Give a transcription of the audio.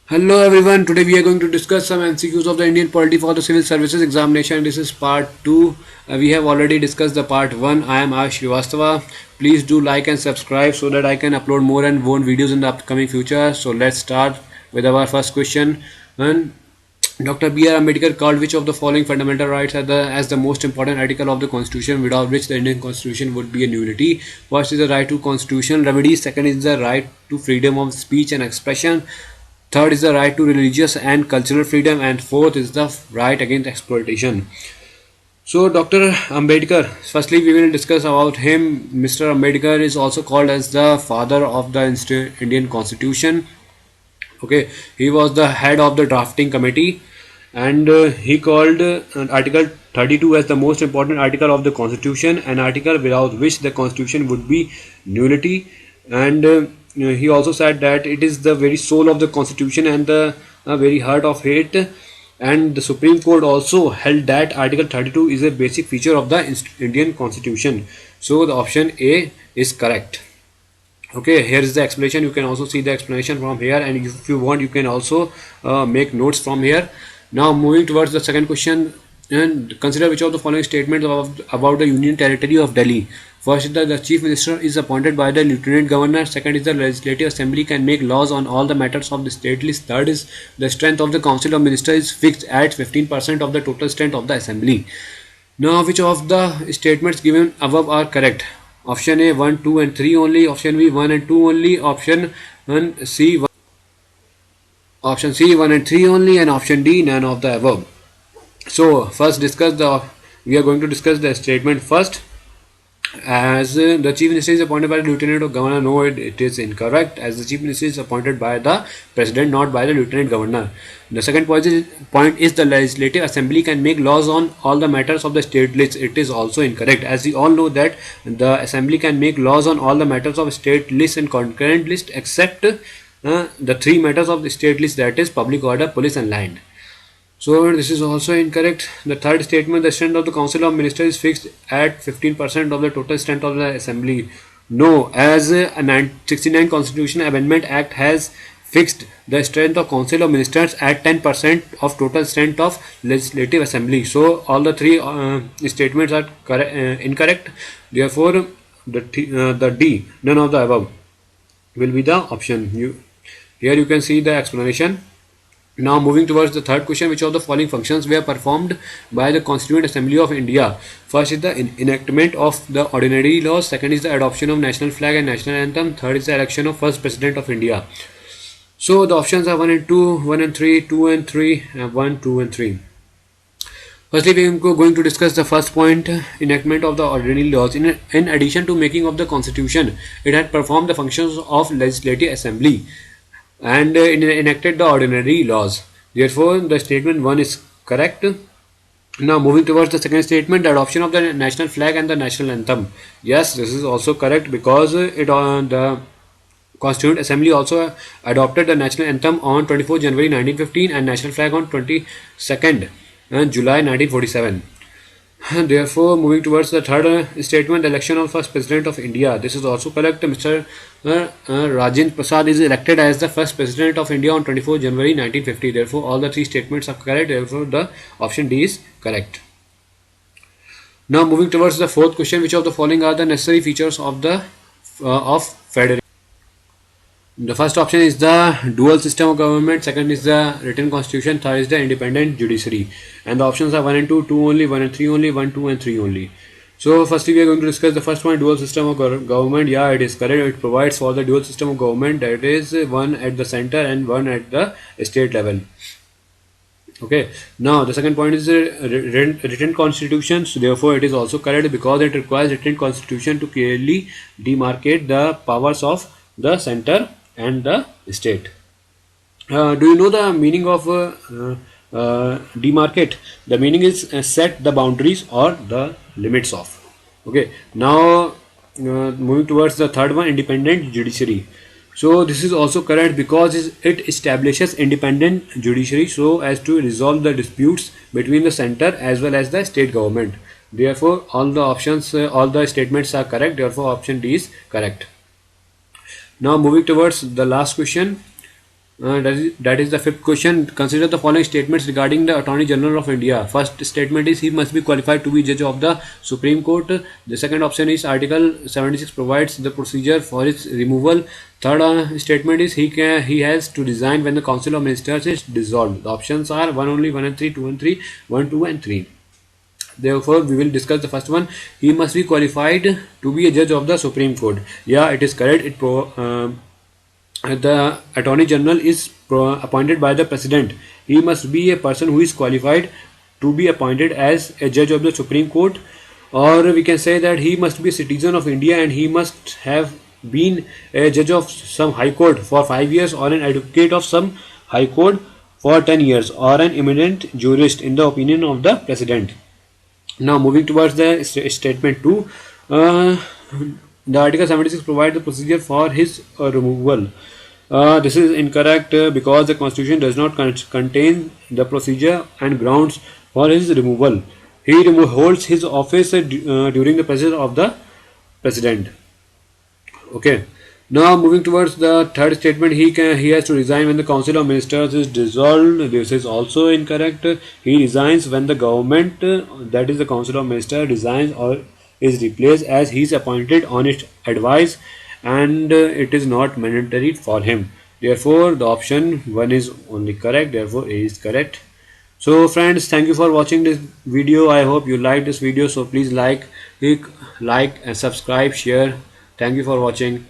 Hello everyone, today we are going to discuss some MCQs of the Indian Polity for the Civil Services Examination. This is part 2. We have already discussed the part 1. I am Ash Srivastava. Please do like and subscribe so that I can upload more and more videos in the upcoming future. So let's start with our first question. And Dr. B.R. Ambedkar called which of the following fundamental rights as the most important article of the Constitution without which the Indian Constitution would be a nullity? First is the right to constitutional remedies. Second is the right to freedom of speech and expression. Third is the right to religious and cultural freedom, and fourth is the right against exploitation. So, Dr. Ambedkar, firstly, we will discuss about him. Mr. Ambedkar is also called as the father of the Indian Constitution. Okay, he was the head of the drafting committee, and he called Article 32 as the most important article of the Constitution, an article without which the Constitution would be nullity. And he also said that it is the very soul of the Constitution and the very heart of it. And the Supreme Court also held that Article 32 is a basic feature of the Indian Constitution. So the option A is correct. Okay, here is the explanation. You can also see the explanation from here, and if you want you can also make notes from here. Now moving towards the second question, and consider which of the following statements about the Union Territory of Delhi. First is that the Chief Minister is appointed by the Lieutenant Governor. Second is the Legislative Assembly can make laws on all the matters of the state list. Third is the strength of the Council of Ministers is fixed at 15% of the total strength of the Assembly. Now which of the statements given above are correct? Option A 1, 2 and 3 only. Option B 1 and 2 only. Option C 1 and 3 only, and option D none of the above. So first we are going to discuss the statement first. As the Chief Minister is appointed by the Lieutenant Governor, no, it is incorrect, as the Chief Minister is appointed by the President, not by the Lieutenant Governor. The second point is the Legislative Assembly can make laws on all the matters of the state list. It is also incorrect, as we all know that the Assembly can make laws on all the matters of state list and concurrent list except the three matters of the state list, that is public order, police and land. So this is also incorrect. The third statement, the strength of the Council of Ministers is fixed at 15% of the total strength of the Assembly. No, as a 69 Constitution Amendment Act has fixed the strength of Council of Ministers at 10% of total strength of Legislative Assembly. So all the three statements are incorrect. Therefore, the D, none of the above, will be the option. Here you can see the explanation. Now moving towards the third question, which of the following functions were performed by the Constituent Assembly of India? First is the enactment of the ordinary laws. Second is the adoption of national flag and national anthem. Third is the election of first President of India. So the options are 1 and 2, 1 and 3, 2 and 3, and 1, 2 and 3. Firstly, we are going to discuss the first point, enactment of the ordinary laws. In addition to making of the Constitution, it had performed the functions of Legislative Assembly and enacted the ordinary laws. Therefore, the statement 1 is correct. Now moving towards the second statement, the adoption of the national flag and the national anthem. Yes, this is also correct, because the Constituent Assembly also adopted the national anthem on 24 January 1915 and national flag on 22nd July 1947. Therefore, moving towards the third statement, the election of first President of India. This is also correct. Mr. Rajendra Prasad is elected as the first President of India on 24 January 1950. Therefore, all the three statements are correct. Therefore, the option D is correct. Now, moving towards the fourth question, which of the following are the necessary features of the federation? The first option is the dual system of government, second is the written constitution, third is the independent judiciary. And the options are 1 and 2, 2 only, 1 and 3 only, 1, 2 and 3 only. So firstly we are going to discuss the first one, dual system of government. Yeah, it is correct. It provides for the dual system of government, that is one at the center and one at the state level. Okay, now the second point is written constitution. So therefore it is also correct, because it requires written constitution to clearly demarcate the powers of the center and the state. Do you know the meaning of demarcate? The meaning is set the boundaries or the limits of. Okay, now moving towards the third one, independent judiciary. So this is also correct, because it establishes independent judiciary so as to resolve the disputes between the center as well as the state government. Therefore all the options, all the statements are correct. Therefore option D is correct. Now moving towards the last question, That is the fifth question. Consider the following statements regarding the Attorney General of India. First statement is he must be qualified to be judge of the Supreme Court. The second option is Article 76 provides the procedure for its removal. Third statement is he has to resign when the Council of Ministers is dissolved. The options are 1 only, 1 and 3, 2 and 3, 1, 2 and 3. Therefore, we will discuss the first one. He must be qualified to be a judge of the Supreme Court. Yeah, it is correct. The Attorney General is appointed by the President. He must be a person who is qualified to be appointed as a judge of the Supreme Court, or we can say that he must be a citizen of India and he must have been a judge of some High Court for 5 years, or an advocate of some High Court for 10 years, or an eminent jurist in the opinion of the President. Now, moving towards the statement 2, the Article 76 provides the procedure for his removal. This is incorrect because the Constitution does not contain the procedure and grounds for his removal. He holds his office during the presence of the President. Okay. Now moving towards the third statement, he has to resign when the Council of Ministers is dissolved. This is also incorrect. He resigns when the government, that is the Council of Ministers, resigns or is replaced, as he is appointed on its advice, and it is not mandatory for him. Therefore, the option 1 is only correct. Therefore, A is correct. So friends, thank you for watching this video. I hope you liked this video. So please like and subscribe, share. Thank you for watching.